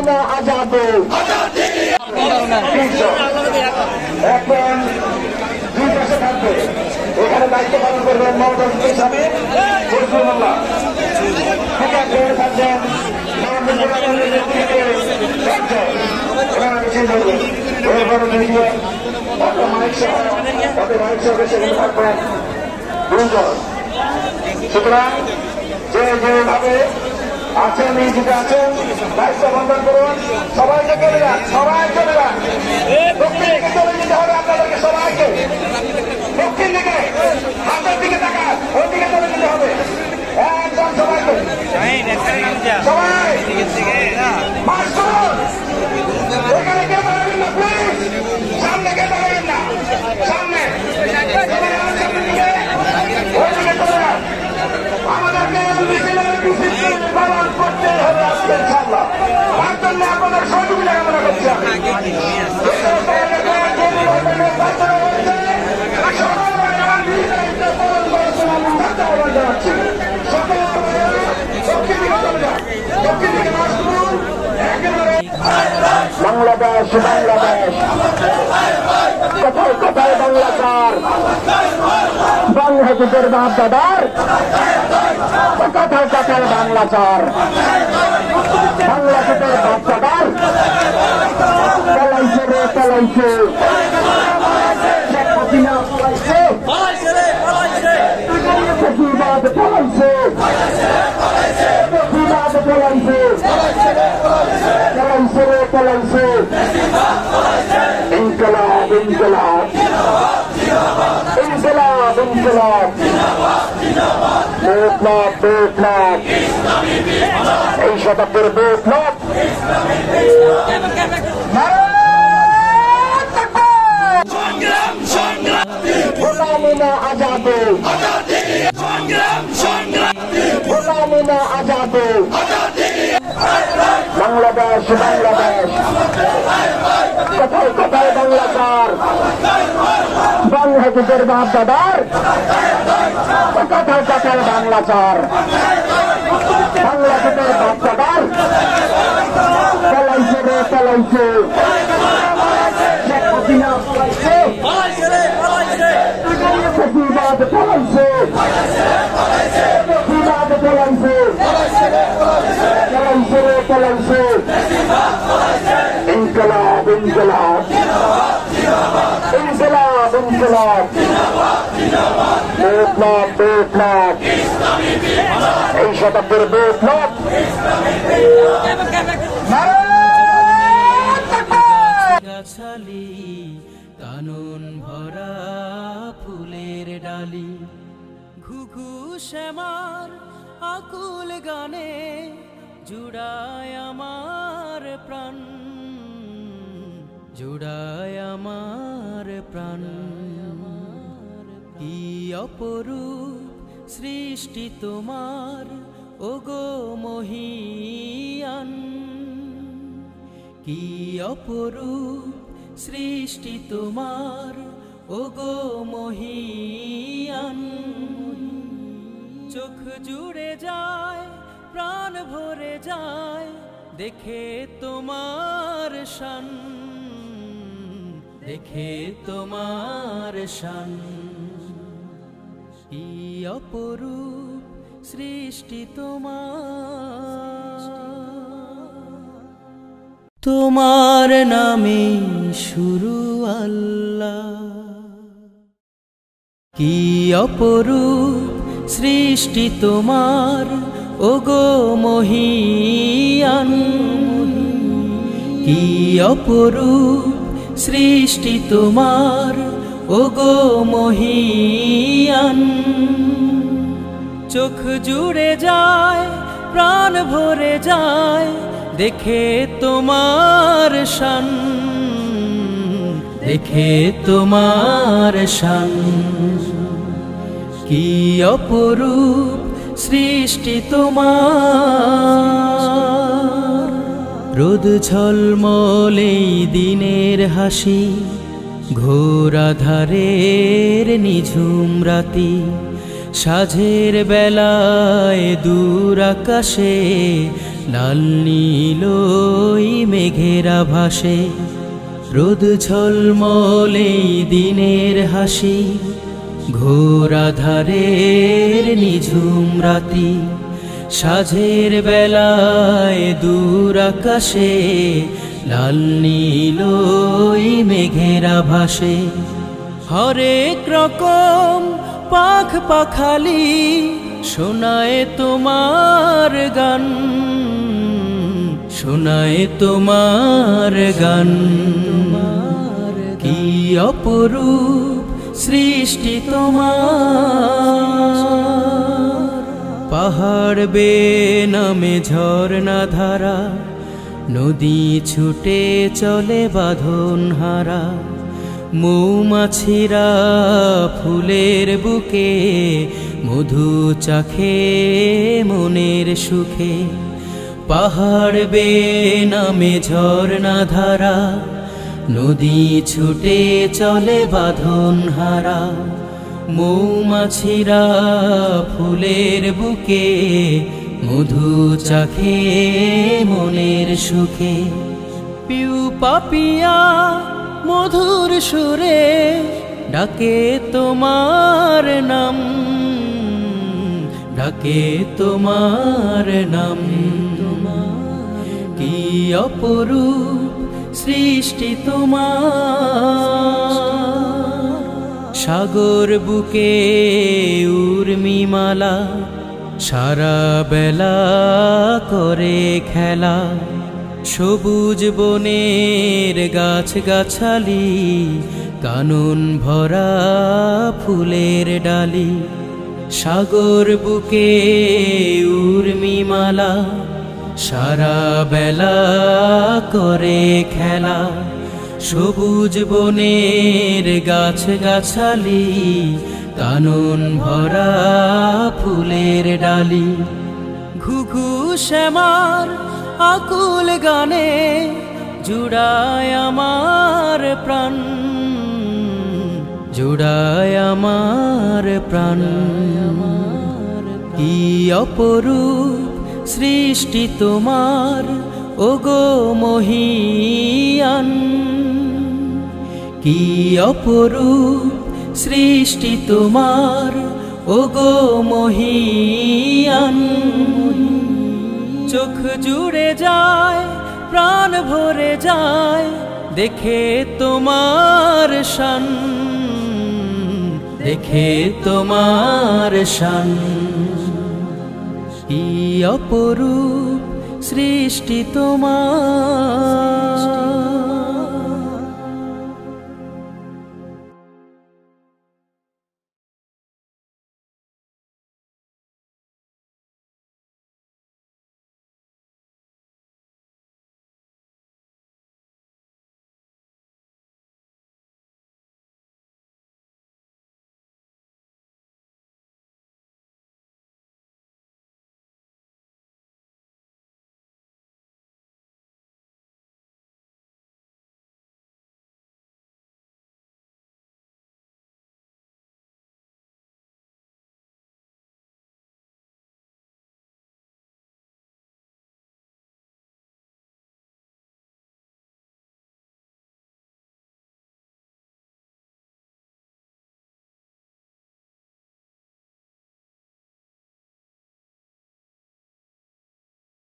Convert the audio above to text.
মিনা আজাদে এখন দুই পাশে থাকবে। এখানে দায়িত্ব পালন করবেন মহম্মদ ইসলামী ফরিদুল্লাহ থাকবেন সুতরাং যে যেভাবে আছেন নিয়োজিত আছেন দায়িত্ব বন্ধন করুন। সবাইকে চলে যান, সবাই চলে যান। দক্ষিণ দিকে চলে যেতে হবে আপনাদেরকে সবাইকে। দক্ষিণ দিকে হাতের দিকে তাকান, ওই দিকে চলে যেতে হবে একদম সবাইকে। সবাই মার্চ করুন। এখানে কে দাঁড়াবেন না প্লিজ, সামনে কে দাঁড়াবেন না, সামনে ওই দিকে চলে যান। আমাদেরকে পালন করতে হবে আজকে ইনশাআল্লাহ। তার জন্য আপনাদের সহযোগিতা কামনা করছি। বাংলাদেশ বাংলাদেশ কোথায় কোথায় বাংলাদেশ, বাংলাদেশের বাপ দাদার কোথায় কোথায় বাংলাদেশ, বাংলাদেশের বাপ দাদার পালাইছে রে পালাইছে, শেখ হাসিনা পালাইছে, প্রতিবাদ পালাইছে, প্রতিবাদ পালাইছে, পালাইছে রে পালাইছে। ইনকলাব ইনকলাব ইনকলাব ইনকলাব, বিপ্লব বিপ্লব, এই শতাব্দীর বিপ্লব। গোলামিনা আজাদে, গোলামিনা আজাদে, বাংলাদেশ বাংলাদেশ কোথায় কোথায় বাংলাদেশ, বাংলাদেশের বাপ দাদার কোথায় কোথায় বাংলাদেশ, বাংলাদেশের বাপ দাদার পালাইছে রে পালাইছে, শেখ হাসিনা পালাইছে, প্রতিবাদ পালাইছে, প্রতিবাদ পালাইছে, পালাইছে রে পালাইছে। ইনকলাব ইনকলাব ইনকলাব ইনকলাব, বিপ্লব বিপ্লব, এই শতাব্দীর বিপ্লব। কানন ভরা ফুলের ডালি, ঘুঘু শ্যামার আকুল গানে জুড়ায় আমার প্রাণ, জুড়ায় আমার প্রাণ। কি অপরূপ সৃষ্টি তোমার ওগো মহিয়ান, কি অপরূপ সৃষ্টি তোমার ওগো মহিয়ান। চোখ জুড়ে যায়, প্রাণ ভরে যায়, দেখে তোমার শান, দেখে তোমার শান। কি অপরূপ সৃষ্টি তোমার, তোমার নামে শুরু আল্লাহ। কি অপরূপ সৃষ্টি তোমার ওগো মহিয়ান, কি অপরূপ সৃষ্টি তোমার ওগো মহিয়ান। চোখ জুড়ে যায়, প্রাণ ভরে যায়, দেখে তোমার শান, দেখে তোমার শান। কি অপরূপ সৃষ্টি তোমার, রোদ ঝলমলে দিনের হাসি, ঘোর আধারের নিঝুম রাতি, সাঝের বেলায় দূর আকাশে লাল নীল মেঘেরা ভাসে, রোদ ঝলমলে দিনের হাসি, ঘোর আধারের নিঝুম রাতি। সাঝের বেলায় দূর আকাশে লাল নীল মেঘেরা ভাসে, হরেক রকম পাখ পাখালি শোনায় তোমার গান, শোনায় তোমার গান। কি অপরূপ সৃষ্টি তোমার, পাহাড় বেয়ে নামে ঝর্ণা ধারা, নদী ছুটে চলে বাঁধন হারা। মৌমাছিরা ফুলের বুকে মধু চাখে মনের সুখে, পাহাড় বেয়ে নামে ঝর্ণা ধারা, নদী ছুটে চলে বাঁধন হারা। মৌমাছিরা ফুলের বুকে মধু চাখে মনের সুখে। পিউ পাপিয়া মধুর সুরে ডাকে তোমার নাম, ডাকে তোমার নাম। কি অপরূপ সৃষ্টি তোমার, সাগর বুকে উর্মিমালা সারা বেলা করে খেলা। সবুজ বনের গাছ গাছালি কানন ভরা ফুলের ডালি। সাগর বুকে উর্মিমালা সারা বেলা করে খেলা। সবুজ বনের গাছ গাছালি কানন ভরা ফুলের ডালি। ঘুঘু শ্যামার আকুল গানে জুড়ায় আমার প্রাণ, জুড়ায় আমার প্রাণ। কি অপরূপ সৃষ্টি তোমার ওগো মহিয়ান, কি অপরূপ সৃষ্টি তোমার ওগো মহিয়ান। চোখ জুড়ে যায় প্রাণ ভরে যায় দেখে তোমার শান, দেখে তোমার শান। কি অপরূপ সৃষ্টি তোমার।